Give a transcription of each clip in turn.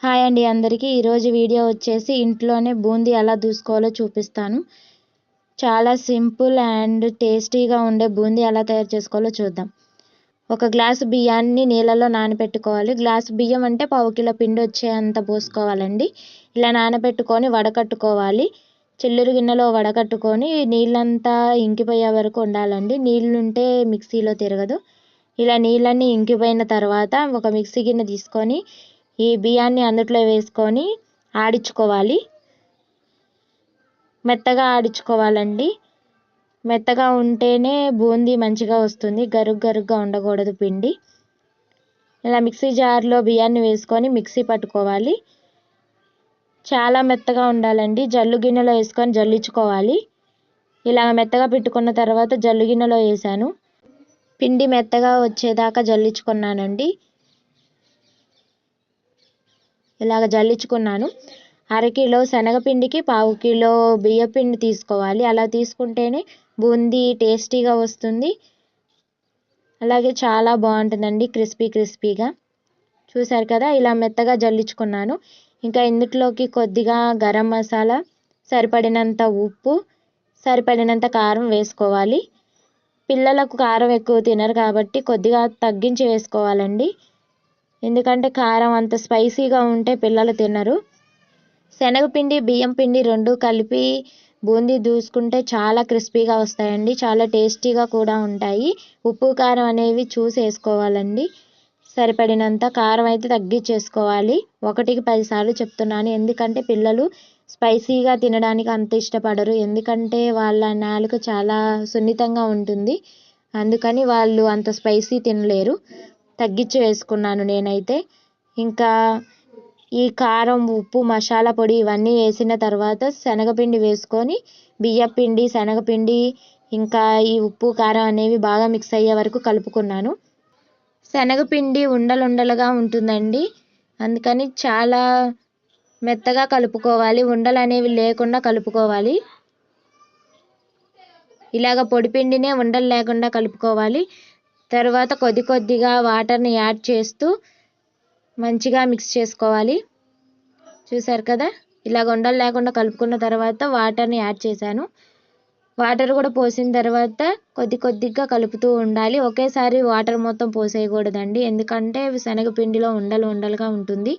Hi అండి అందరికీ. ఈరోజు వీడియో వచ్చేసి ఇంట్లోనే బూందీ ఎలా దూసుకోవాలో చూపిస్తాను. చాలా సింపుల్ అండ్ టేస్టీగా ఉండే బూందీ ఎలా తయారు చేసుకోవాలో చూద్దాం. ఒక గ్లాసు బియ్యాన్ని నీళ్ళలో నానబెట్టుకోవాలి. గ్లాసు బియ్యం అంటే పావు కిలో పిండి వచ్చేంత పోసుకోవాలండి. ఇలా నానబెట్టుకొని వడకట్టుకోవాలి. చిల్లురు గిన్నెలో వడకట్టుకొని నీళ్ళంతా ఇంకిపోయే వరకు ఉండాలండి. నీళ్ళుంటే మిక్సీలో తిరగదు. ఇలా నీళ్ళన్నీ ఇంకిపోయిన తర్వాత ఒక మిక్సీ గిన్నె తీసుకొని ఈ బియ్యాన్ని అందులో వేసుకొని ఆడించుకోవాలి. మెత్తగా ఆడించుకోవాలండి. మెత్తగా ఉంటేనే బూందీ మంచిగా వస్తుంది. గరుగ్గా ఉండకూడదు పిండి. ఇలా మిక్సీ జార్లో బియ్యాన్ని వేసుకొని మిక్సీ పట్టుకోవాలి. చాలా మెత్తగా ఉండాలండి. జల్లు గిన్నెలో వేసుకొని జల్లించుకోవాలి. ఇలా మెత్తగా పెట్టుకున్న తర్వాత జల్లు గిన్నెలో వేసాను. పిండి మెత్తగా వచ్చేదాకా జల్లించుకున్నానండి. ఇలాగ జల్లించుకున్నాను. అరకిలో శనగపిండికి పావు కిలో బియ్యపిండి తీసుకోవాలి. అలా తీసుకుంటేనే బూందీ టేస్టీగా వస్తుంది. అలాగే చాలా బాగుంటుందండి క్రిస్పీగా. చూసారు కదా, ఇలా మెత్తగా జల్లించుకున్నాను. ఇంకా ఇందులోకి కొద్దిగా గరం మసాలా, సరిపడినంత ఉప్పు, సరిపడినంత కారం వేసుకోవాలి. పిల్లలకు కారం ఎక్కువ తినరు కాబట్టి కొద్దిగా తగ్గించి వేసుకోవాలండి. ఎందుకంటే కారం అంత స్పైసీగా ఉంటే పిల్లలు తినరు. శనగపిండి బియ్యం పిండి రెండు కలిపి బూందీ దూసుకుంటే చాలా క్రిస్పీగా వస్తాయండి. చాలా టేస్టీగా కూడా ఉంటాయి. ఉప్పు కారం అనేవి చూసి వేసుకోవాలండి. సరిపడినంత కారం అయితే తగ్గించేసుకోవాలి. 1కి 10 సార్లు చెప్తున్నాను. ఎందుకంటే పిల్లలు స్పైసీగా తినడానికి అంత ఇష్టపడరు. ఎందుకంటే వాళ్ళ నాలుక చాలా సున్నితంగా ఉంటుంది. అందుకని వాళ్ళు అంత స్పైసీ తినలేరు. తగ్గించి వేసుకున్నాను నేనైతే. ఇంకా ఈ కారం, ఉప్పు, మసాలా పొడి ఇవన్నీ వేసిన తర్వాత శనగపిండి వేసుకొని బియ్యపిండి, శనగపిండి ఇంకా ఈ ఉప్పు, కారం అనేవి బాగా మిక్స్ అయ్యే వరకు కలుపుకున్నాను. శనగపిండి ఉండలుగా ఉంటుందండి. అందుకని చాలా మెత్తగా కలుపుకోవాలి. ఉండలు అనేవి లేకుండా కలుపుకోవాలి. ఇలాగ పొడిపిండినే ఉండలు లేకుండా కలుపుకోవాలి. తర్వాత కొద్దిగా వాటర్ని యాడ్ చేస్తూ మంచిగా మిక్స్ చేసుకోవాలి. చూసారు కదా, ఇలాగ ఉండలు లేకుండా కలుపుకున్న తర్వాత వాటర్ని యాడ్ చేశాను. వాటర్ కూడా పోసిన తర్వాత కొద్దిగా కలుపుతూ ఉండాలి. ఒకేసారి వాటర్ మొత్తం పోసేయకూడదండి. ఎందుకంటే శనగపిండిలో ఉండలుగా ఉంటుంది.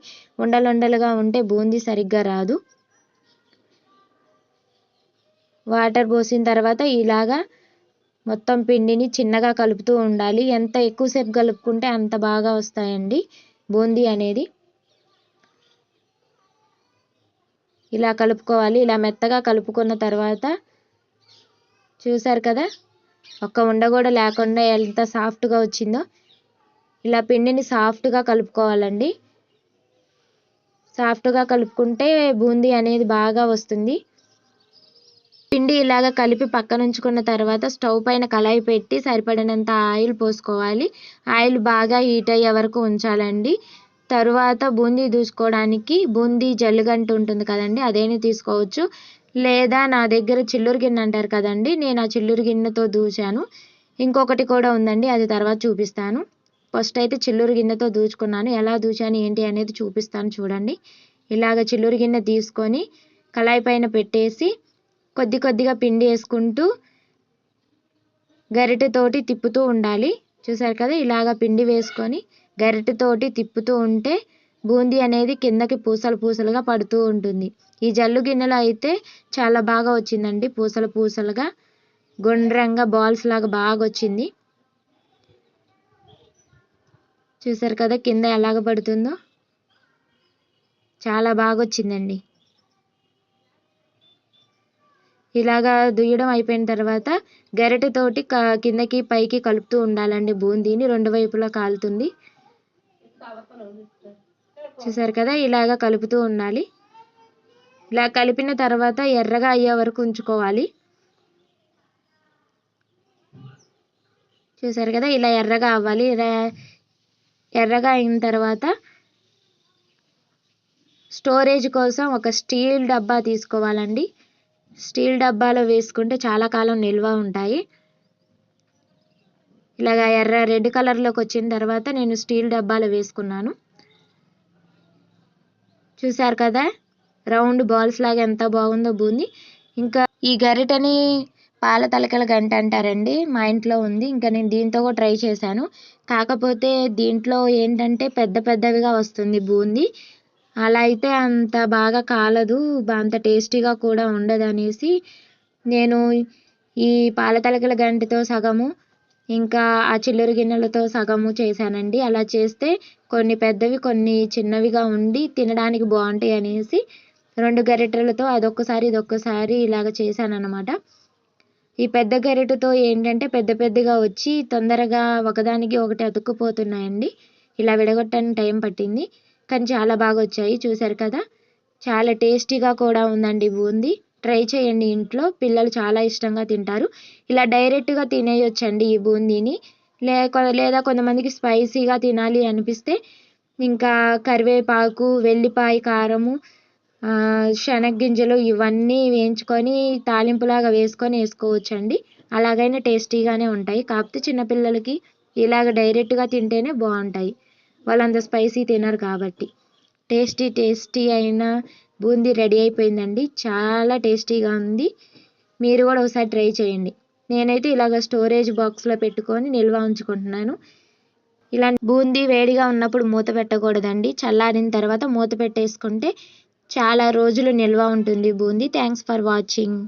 ఉండలుగా ఉంటే బూందీ సరిగ్గా రాదు. వాటర్ పోసిన తర్వాత ఇలాగా మొత్తం పిండిని చిన్నగా కలుపుతూ ఉండాలి. ఎంత ఎక్కువసేపు కలుపుకుంటే అంత బాగా వస్తాయండి బూందీ అనేది. ఇలా కలుపుకోవాలి. ఇలా మెత్తగా కలుపుకున్న తర్వాత చూసారు కదా, ఒక్క ఉండ కూడా లేకుండా ఎంత సాఫ్ట్గా వచ్చిందో. ఇలా పిండిని సాఫ్ట్గా కలుపుకోవాలండి. సాఫ్ట్గా కలుపుకుంటే బూందీ అనేది బాగా వస్తుంది. పిండి ఇలాగ కలిపి పక్కన ఉంచుకున్న తర్వాత స్టవ్ పైన కళాయి పెట్టి సరిపడినంత ఆయిల్ పోసుకోవాలి. ఆయిల్ బాగా హీట్ అయ్యే వరకు ఉంచాలండి. తరువాత బూందీ దూసుకోవడానికి బూందీ జల్లిగంట ఉంటుంది కదండి, అదేని తీసుకోవచ్చు. లేదా నా దగ్గర చిల్లురు గిన్నె అంటారు కదండి, నేను ఆ చిల్లురు గిన్నెతో దూచాను. ఇంకొకటి కూడా ఉందండి, అది తర్వాత చూపిస్తాను. ఫస్ట్ అయితే చిల్లురు గిన్నెతో దూచుకున్నాను. ఎలా దూచాను ఏంటి అనేది చూపిస్తాను చూడండి. ఇలాగ చిల్లురు గిన్నె తీసుకొని కళాయి పైన పెట్టేసి కొద్దిగా పిండి వేసుకుంటూ గరిటెతోటి తిప్పుతూ ఉండాలి. చూసారు కదా, ఇలాగ పిండి వేసుకొని గరిటెతోటి తిప్పుతూ ఉంటే బూందీ అనేది కిందకి పూసలుగా పడుతూ ఉంటుంది. ఈ జల్లు గిన్నెలో అయితే చాలా బాగా వచ్చిందండి. పూసలుగా గుండ్రంగా బాల్స్ లాగా బాగా వచ్చింది. చూసారు కదా కింద ఎలాగ పడుతుందో, చాలా బాగా వచ్చిందండి. ఇలాగా దుయ్యడం అయిపోయిన తర్వాత గరిటెతోటి కిందకి పైకి కలుపుతూ ఉండాలండి. బూందీని రెండు వైపులా కాలుతుంది. చూసారు కదా, ఇలాగా కలుపుతూ ఉండాలి. ఇలా కలిపిన తర్వాత ఎర్రగా అయ్యే వరకు ఉంచుకోవాలి. చూసారు కదా, ఇలా ఎర్రగా అవ్వాలి. ఎర్రగా అయిన తర్వాత స్టోరేజ్ కోసం ఒక స్టీల్ డబ్బా తీసుకోవాలండి. స్టీల్ డబ్బాలో వేసుకుంటే చాలా కాలం నిల్వ ఉంటాయి. ఇలాగ రెడ్ కలర్లోకి వచ్చిన తర్వాత నేను స్టీల్ డబ్బాలో వేసుకున్నాను. చూసారు కదా రౌండ్ బాల్స్ లాగా ఎంత బాగుందో బూందీ. ఇంకా ఈ గరిటని పాల తలకల గంట అంటారండి, మా ఇంట్లో ఉంది. ఇంకా నేను దీంతో కూడా ట్రై చేశాను. కాకపోతే దీంట్లో ఏంటంటే పెద్ద పెద్దవిగా వస్తుంది బూందీ. అలా అయితే అంత బాగా కాలదు, అంత టేస్టీగా కూడా ఉండదు అనేసి నేను ఈ పాల తలకల గంటతో సగము, ఇంకా ఆ చిల్లర గిన్నెలతో సగము చేశానండి. అలా చేస్తే కొన్ని పెద్దవి కొన్ని చిన్నవిగా ఉండి తినడానికి బాగుంటాయి అనేసి 2 గరిటెలతో అదొక్కసారి ఇదొక్కసారి ఇలాగ చేశానన్నమాట. ఈ పెద్ద గరిటెతో ఏంటంటే పెద్ద పెద్దగా వచ్చి తొందరగా ఒకదానికి ఒకటి అతుక్కుపోతున్నాయండి. ఇలా విడగొట్టడానికి టైం పట్టింది, కానీ చాలా బాగా వచ్చాయి. చూసారు కదా, చాలా టేస్టీగా కూడా ఉందండి బూందీ. ట్రై చేయండి ఇంట్లో, పిల్లలు చాలా ఇష్టంగా తింటారు. ఇలా డైరెక్ట్గా తినేయొచ్చండి ఈ బూందీని. లేదా కొంతమందికి స్పైసీగా తినాలి అనిపిస్తే ఇంకా కరివేపాకు, వెల్లిపాయ కారము, శనగ్గింజలు ఇవన్నీ వేయించుకొని తాలింపులాగా వేసుకోవచ్చండి. అలాగైనా టేస్టీగానే ఉంటాయి. కాకపోతే చిన్నపిల్లలకి ఇలాగ డైరెక్ట్గా తింటేనే బాగుంటాయి, వాళ్ళంత స్పైసీ తినరు కాబట్టి. టేస్టీ అయిన బూందీ రెడీ అయిపోయిందండి. చాలా టేస్టీగా ఉంది. మీరు కూడా ఒకసారి ట్రై చేయండి. నేనైతే ఇలాగ స్టోరేజ్ బాక్స్లో పెట్టుకొని నిల్వ ఉంచుకుంటున్నాను. ఇలా బూందీ వేడిగా ఉన్నప్పుడు మూత పెట్టకూడదండి, చల్లారిన తర్వాత మూత పెట్టేసుకుంటే చాలా రోజులు నిల్వ ఉంటుంది బూందీ. Thanks for watching.